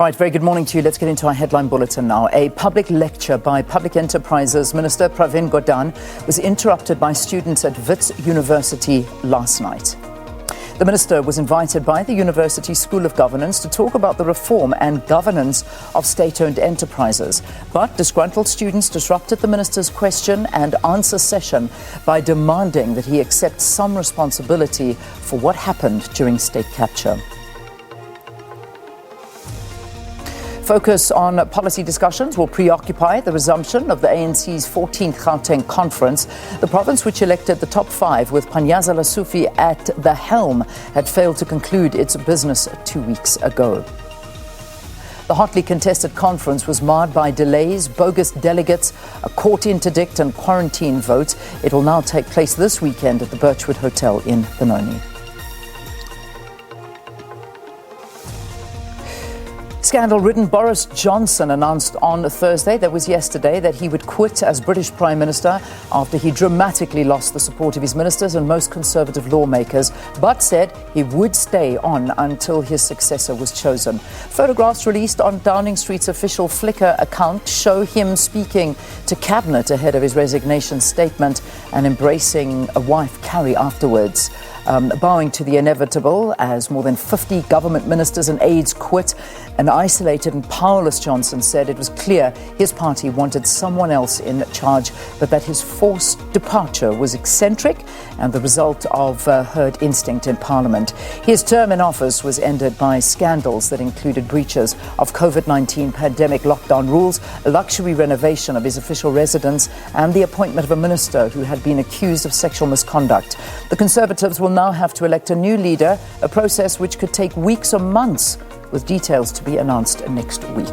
Right, very good morning to you. Let's get into our headline bulletin now. A public lecture by Public Enterprises Minister Pravin Gordhan was interrupted by students at Wits University last night. The minister was invited by the University School of Governance to talk about the reform and governance of state-owned enterprises. But disgruntled students disrupted the minister's question and answer session by demanding that he accept some responsibility for what happened during state capture. Focus on policy discussions will preoccupy the resumption of the ANC's 14th Gauteng conference. The province, which elected the top five with Panyaza Lesufi at the helm, had failed to conclude its business 2 weeks ago. The hotly contested conference was marred by delays, bogus delegates, a court interdict and quarantine votes. It will now take place this weekend at the Birchwood Hotel in Benoni. Scandal-ridden Boris Johnson announced on Thursday, that was yesterday, that he would quit as British Prime Minister after he dramatically lost the support of his ministers and most conservative lawmakers, but said he would stay on until his successor was chosen. Photographs released on Downing Street's official Flickr account show him speaking to Cabinet ahead of his resignation statement and embracing a wife, Carrie, afterwards. Bowing to the inevitable as more than 50 government ministers and aides quit. An isolated and powerless Johnson said it was clear his party wanted someone else in charge, but that his forced departure was eccentric and the result of herd instinct in Parliament. His term in office was ended by scandals that included breaches of COVID-19 pandemic lockdown rules, a luxury renovation of his official residence, and the appointment of a minister who had been accused of sexual misconduct. The Conservatives will now have to elect a new leader, a process which could take weeks or months, with details to be announced next week.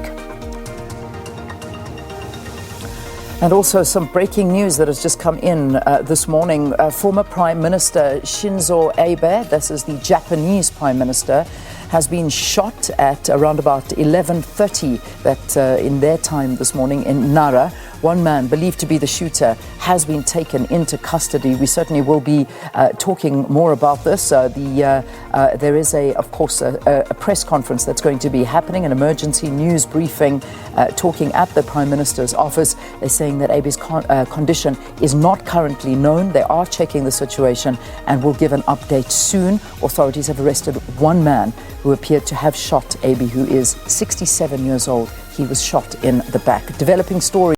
And also some breaking news that has just come in this morning. Former Prime Minister Shinzo Abe, this is the Japanese Prime Minister, has been shot at around about 11:30 in their time this morning in Nara. One man, believed to be the shooter, has been taken into custody. We certainly will be talking more about this. There is, of course, a press conference that's going to be happening, an emergency news briefing talking at the Prime Minister's office. They're saying that Abe's condition is not currently known. They are checking the situation and will give an update soon. Authorities have arrested one man who appeared to have shot Abe, who is 67 years old. He was shot in the back. Developing story.